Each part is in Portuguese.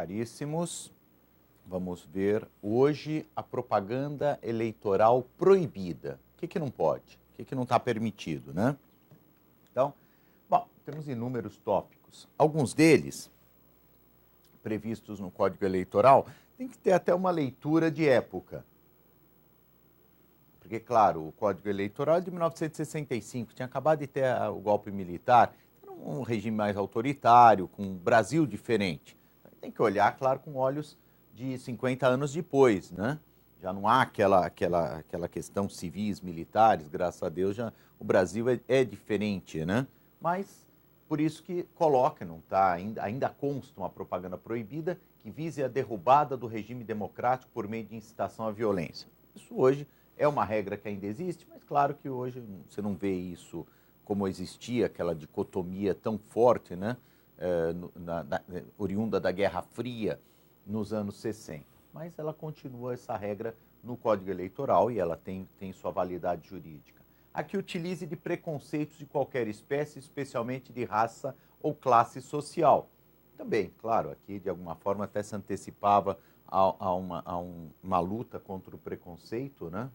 caríssimos. Vamos ver hoje a propaganda eleitoral proibida. O que não pode? O que não está permitido, né? Então, bom, temos inúmeros tópicos. Alguns deles, previstos no Código Eleitoral, tem que ter até uma leitura de época. Porque, claro, o Código Eleitoral é de 1965, tinha acabado de ter o golpe militar, era um regime mais autoritário, com um Brasil diferente. Tem que olhar, claro, com olhos de 50 anos depois, né? Já não há aquela questão civis, militares, graças a Deus, já, o Brasil é diferente, né? Mas, por isso que coloca, não tá, ainda consta uma propaganda proibida que vise a derrubada do regime democrático por meio de incitação à violência. Isso hoje é uma regra que ainda existe, mas claro que hoje você não vê isso como existia, aquela dicotomia tão forte, né? Oriunda da Guerra Fria nos anos 60. Mas ela continua essa regra no Código Eleitoral e ela tem sua validade jurídica. A que utilize de preconceitos de qualquer espécie, especialmente de raça ou classe social. Também, claro, aqui de alguma forma até se antecipava a uma luta contra o preconceito, né?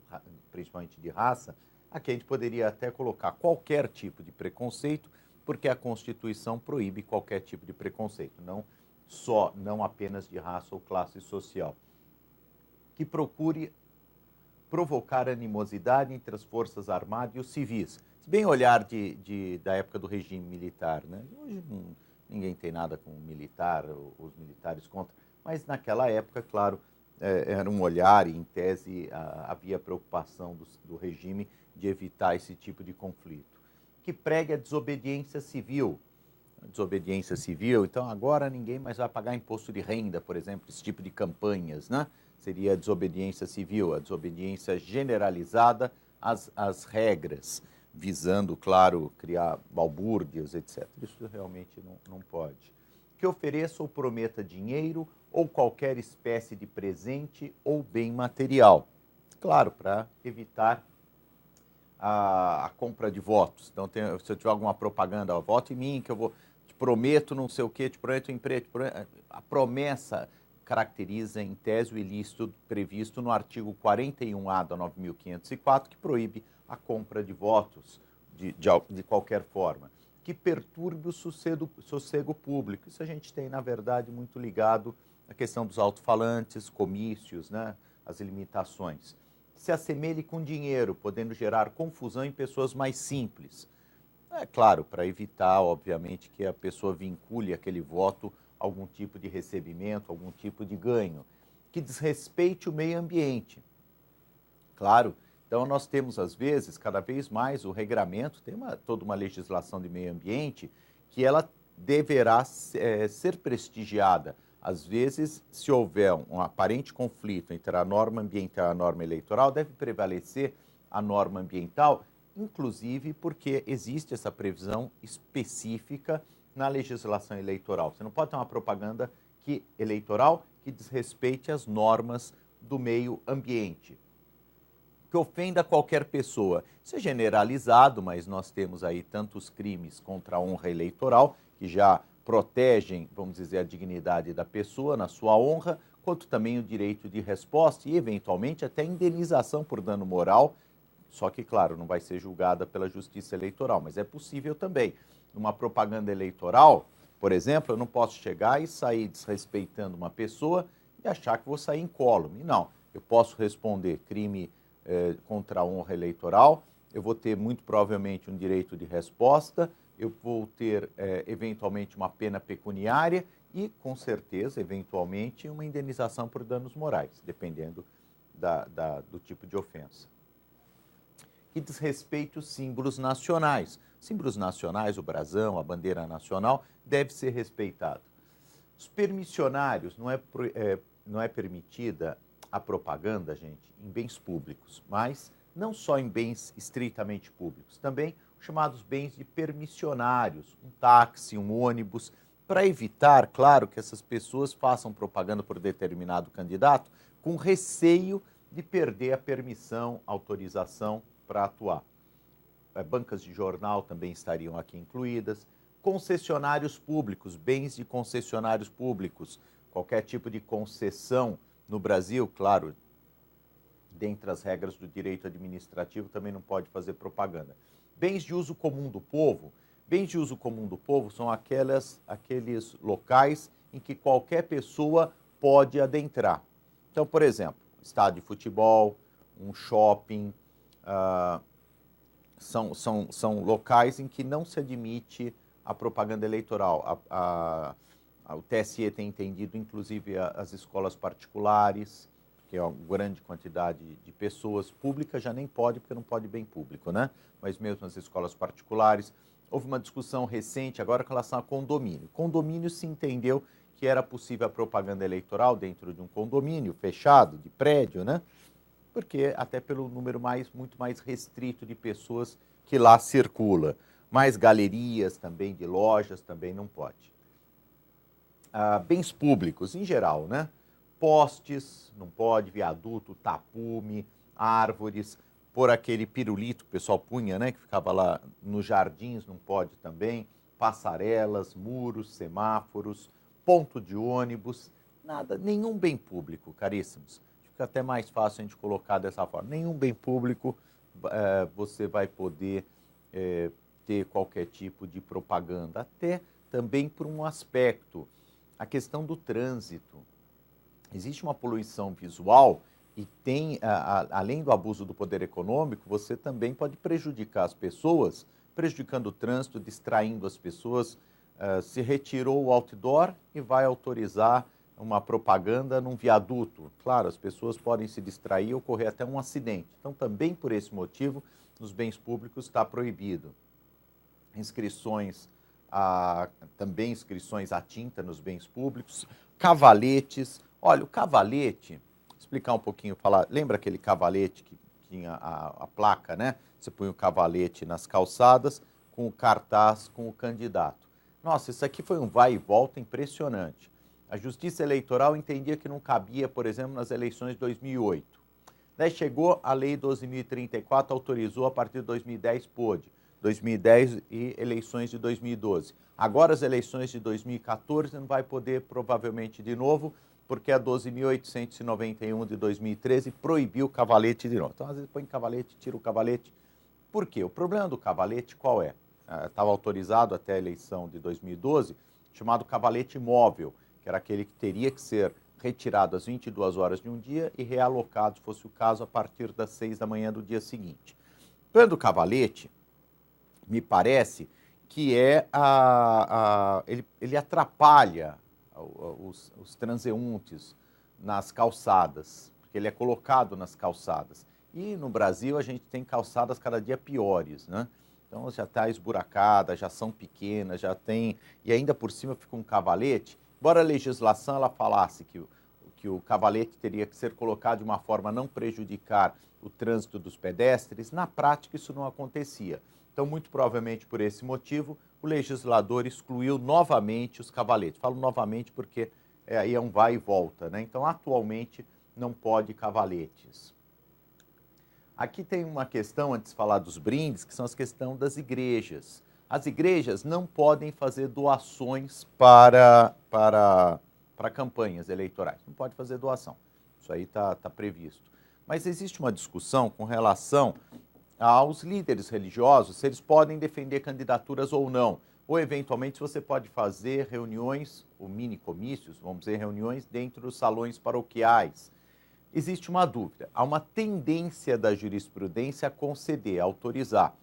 Principalmente de raça. Aqui a gente poderia até colocar qualquer tipo de preconceito, porque a Constituição proíbe qualquer tipo de preconceito, não apenas de raça ou classe social. Que procure provocar animosidade entre as forças armadas e os civis. Se bem olhar da época do regime militar, né? Hoje ninguém tem nada com o militar, os militares contra, mas naquela época, claro, era um olhar e, em tese, havia preocupação do regime de evitar esse tipo de conflito. Que pregue a desobediência civil. Desobediência civil, então agora ninguém mais vai pagar imposto de renda, por exemplo, esse tipo de campanhas, né? Seria a desobediência civil, a desobediência generalizada às regras, visando, claro, criar balbúrdias, etc. Isso realmente não pode. Que ofereça ou prometa dinheiro ou qualquer espécie de presente ou bem material. Claro, para evitar a compra de votos. Então, se eu tiver alguma propaganda, ó, vote em mim, que eu vou, te prometo não sei o quê, te prometo emprego, a promessa caracteriza, em tese, o ilícito previsto no artigo 41A da 9.504, que proíbe a compra de votos de qualquer forma, que perturbe o sossego público. Isso a gente tem, na verdade, muito ligado à questão dos alto-falantes, comícios, né, as limitações. Se assemelhe com dinheiro, podendo gerar confusão em pessoas mais simples. É claro, para evitar, obviamente, que a pessoa vincule aquele voto a algum tipo de recebimento, algum tipo de ganho. Que desrespeite o meio ambiente. Claro, então nós temos, às vezes, cada vez mais o regramento, tem toda uma legislação de meio ambiente que ela deverá ser prestigiada. Às vezes, se houver um aparente conflito entre a norma ambiental e a norma eleitoral, deve prevalecer a norma ambiental, inclusive porque existe essa previsão específica na legislação eleitoral. Você não pode ter uma propaganda eleitoral que desrespeite as normas do meio ambiente, que ofenda qualquer pessoa. Isso é generalizado, mas nós temos aí tantos crimes contra a honra eleitoral, que já protegem, vamos dizer, a dignidade da pessoa na sua honra, quanto também o direito de resposta e, eventualmente, até indenização por dano moral, só que, claro, não vai ser julgada pela Justiça Eleitoral, mas é possível também. Numa propaganda eleitoral, por exemplo, eu não posso chegar e sair desrespeitando uma pessoa e achar que vou sair incólume. Não, eu posso responder crime contra a honra eleitoral, eu vou ter muito provavelmente um direito de resposta, eu vou ter eventualmente uma pena pecuniária e, com certeza, eventualmente, uma indenização por danos morais, dependendo do tipo de ofensa. Que desrespeite os símbolos nacionais. Símbolos nacionais, o brasão, a bandeira nacional, deve ser respeitado. Os permissionários, não é permitida a propaganda, gente, em bens públicos, mas não só em bens estritamente públicos, também os chamados bens de permissionários, um táxi, um ônibus, para evitar, claro, que essas pessoas façam propaganda por determinado candidato com receio de perder a permissão, autorização para atuar. Bancas de jornal também estariam aqui incluídas. Concessionários públicos, bens de concessionários públicos, qualquer tipo de concessão no Brasil, claro, dentre as regras do direito administrativo, também não pode fazer propaganda. Bens de uso comum do povo. Bens de uso comum do povo são aqueles locais em que qualquer pessoa pode adentrar. Então, por exemplo, estádio de futebol, um shopping, são locais em que não se admite a propaganda eleitoral. O TSE tem entendido, inclusive, as escolas particulares, que é uma grande quantidade de pessoas. Públicas já nem pode, porque não pode bem público, né? Mas mesmo as escolas particulares. Houve uma discussão recente agora com relação a condomínio. Condomínio se entendeu que era possível a propaganda eleitoral dentro de um condomínio fechado, de prédio, né? Porque até pelo número muito mais restrito de pessoas que lá circula. Mais galerias também, de lojas, também não pode. Bens públicos, em geral, né? Postes, não pode, viaduto, tapume, árvores, por aquele pirulito que o pessoal punha, né? Que ficava lá nos jardins, não pode também. Passarelas, muros, semáforos, ponto de ônibus, nada, nenhum bem público, caríssimos. Fica até mais fácil a gente colocar dessa forma. Nenhum bem público você vai poder ter qualquer tipo de propaganda, até também por um aspecto, a questão do trânsito. Existe uma poluição visual e tem, além do abuso do poder econômico, você também pode prejudicar as pessoas, prejudicando o trânsito, distraindo as pessoas. Se retirou o outdoor e vai autorizar uma propaganda num viaduto. Claro, as pessoas podem se distrair e ocorrer até um acidente. Então, também por esse motivo, nos bens públicos está proibido. Também inscrições à tinta nos bens públicos, cavaletes. Olha, o cavalete, explicar um pouquinho, lembra aquele cavalete que tinha a placa, né? Você põe o cavalete nas calçadas com o cartaz com o candidato. Nossa, isso aqui foi um vai e volta impressionante. A Justiça Eleitoral entendia que não cabia, por exemplo, nas eleições de 2008. Daí chegou a Lei 12.034, autorizou, a partir de 2010 pôde. 2010 e eleições de 2012. Agora as eleições de 2014 não vai poder, provavelmente, de novo, porque a 12.891 de 2013 proibiu o cavalete de novo. Então, às vezes, põe cavalete, tira o cavalete. Por quê? O problema do cavalete qual é? Estava autorizado até a eleição de 2012, chamado cavalete móvel, que era aquele que teria que ser retirado às 22 horas de um dia e realocado, se fosse o caso, a partir das 6 da manhã do dia seguinte. O problema do cavalete, me parece, que ele atrapalha os transeuntes nas calçadas, porque ele é colocado nas calçadas. E no Brasil a gente tem calçadas cada dia piores, né? Então já está esburacada, já são pequenas, já tem... E ainda por cima fica um cavalete. Embora a legislação ela falasse que o cavalete teria que ser colocado de uma forma a não prejudicar o trânsito dos pedestres, na prática isso não acontecia. Então, muito provavelmente por esse motivo, o legislador excluiu novamente os cavaletes. Falo novamente porque aí é um vai e volta, né? Então, atualmente, não pode cavaletes. Aqui tem uma questão, antes de falar dos brindes, que são as questões das igrejas. As igrejas não podem fazer doações para campanhas eleitorais. Não pode fazer doação. Isso aí está previsto. Mas existe uma discussão com relação aos líderes religiosos, se eles podem defender candidaturas ou não. Ou, eventualmente, você pode fazer reuniões, ou mini-comícios, vamos dizer, reuniões dentro dos salões paroquiais. Existe uma dúvida. Há uma tendência da jurisprudência a conceder, a autorizar,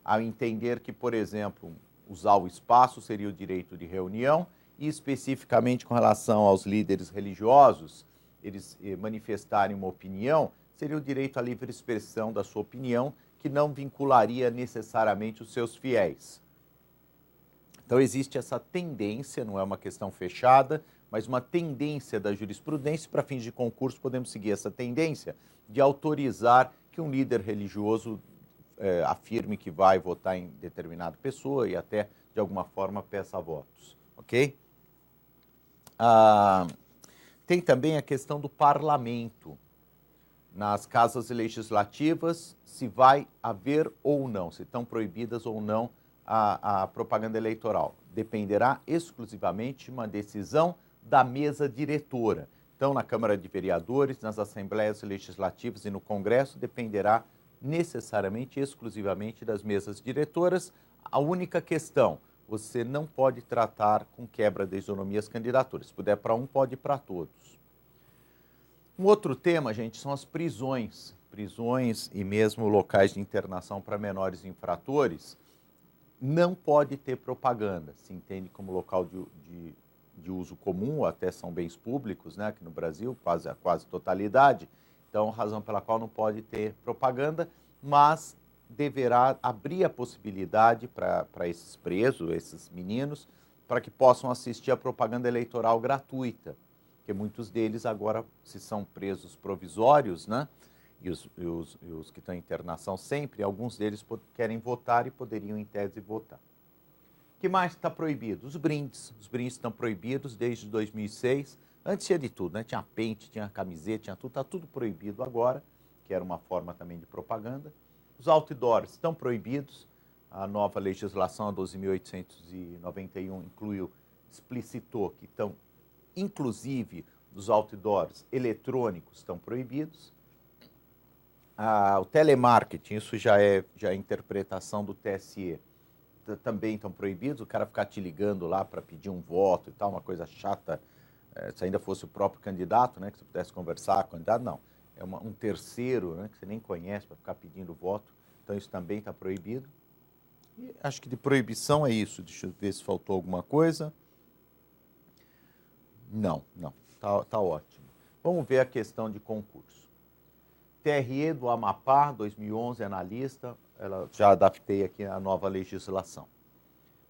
a entender que, por exemplo, usar o espaço seria o direito de reunião e, especificamente, com relação aos líderes religiosos, eles manifestarem uma opinião, seria o direito à livre expressão da sua opinião, que não vincularia necessariamente os seus fiéis. Então, existe essa tendência, não é uma questão fechada, mas uma tendência da jurisprudência. Para fins de concurso, podemos seguir essa tendência de autorizar que um líder religioso afirme que vai votar em determinada pessoa e até, de alguma forma, peça votos. Ok? Tem também a questão do parlamento. Nas casas legislativas, se vai haver ou não, se estão proibidas ou não a propaganda eleitoral. Dependerá exclusivamente de uma decisão da mesa diretora. Então, na Câmara de Vereadores, nas Assembleias Legislativas e no Congresso, dependerá necessariamente, exclusivamente das mesas diretoras. A única questão, você não pode tratar com quebra de isonomia as candidaturas. Se puder para um, pode ir para todos. Um outro tema, gente, são as prisões. Prisões e mesmo locais de internação para menores infratores. Não pode ter propaganda, se entende como local de uso comum, ou até são bens públicos, né, aqui no Brasil, a quase totalidade. Então, razão pela qual não pode ter propaganda, mas deverá abrir a possibilidade para esses presos, esses meninos, para que possam assistir a propaganda eleitoral gratuita, porque muitos deles agora, se são presos provisórios, né, e os que estão em internação sempre, alguns deles querem votar e poderiam, em tese, votar. O que mais está proibido? Os brindes. Os brindes estão proibidos desde 2006. Antes tinha de tudo, né? Tinha pente, tinha camiseta, tinha tudo. Está tudo proibido agora, que era uma forma também de propaganda. Os outdoors estão proibidos. A nova legislação, a 12.891, explicitou que estão, inclusive, os outdoors eletrônicos estão proibidos. O telemarketing, isso já é interpretação do TSE, também estão proibidos, o cara ficar te ligando lá para pedir um voto e tal, uma coisa chata, se ainda fosse o próprio candidato, né, que você pudesse conversar com o candidato, não, é um terceiro, né, que você nem conhece para ficar pedindo voto, então isso também está proibido. E acho que de proibição é isso, deixa eu ver se faltou alguma coisa. Não, tá ótimo. Vamos ver a questão de concurso. TRE do Amapá, 2011, analista, já adaptei aqui a nova legislação.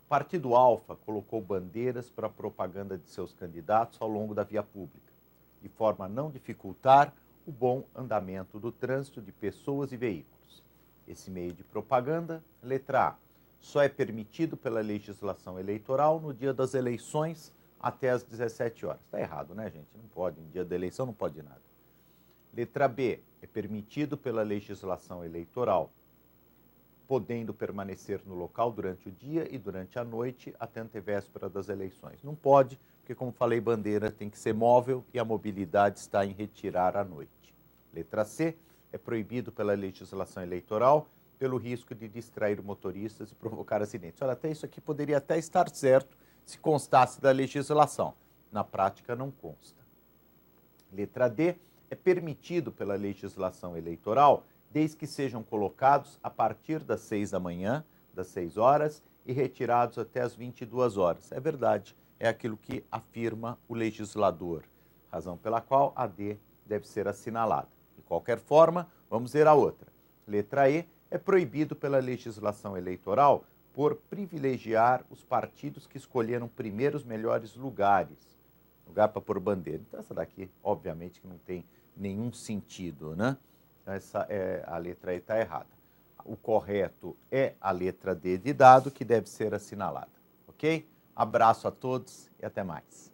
Partido Alfa colocou bandeiras para propaganda de seus candidatos ao longo da via pública, de forma a não dificultar o bom andamento do trânsito de pessoas e veículos. Esse meio de propaganda, letra A, só é permitido pela legislação eleitoral no dia das eleições até às 17 horas. Está errado, né, gente? Não pode, em dia da eleição não pode nada. Letra B, é permitido pela legislação eleitoral, podendo permanecer no local durante o dia e durante a noite até a antevéspera das eleições. Não pode, porque, como falei, bandeira tem que ser móvel e a mobilidade está em retirar à noite. Letra C, é proibido pela legislação eleitoral pelo risco de distrair motoristas e provocar acidentes. Olha, até isso aqui poderia até estar certo se constasse da legislação. Na prática, não consta. Letra D, é permitido pela legislação eleitoral, desde que sejam colocados a partir das 6 da manhã, das 6 horas, e retirados até as 22 horas. É verdade, é aquilo que afirma o legislador, razão pela qual a D deve ser assinalada. De qualquer forma, vamos ver a outra. Letra E, é proibido pela legislação eleitoral por privilegiar os partidos que escolheram primeiro os melhores lugares, lugar para pôr bandeira. Então essa daqui, obviamente, que não tem nenhum sentido, né? A letra E está errada. O correto é a letra D de dado, que deve ser assinalada, ok? Abraço a todos e até mais.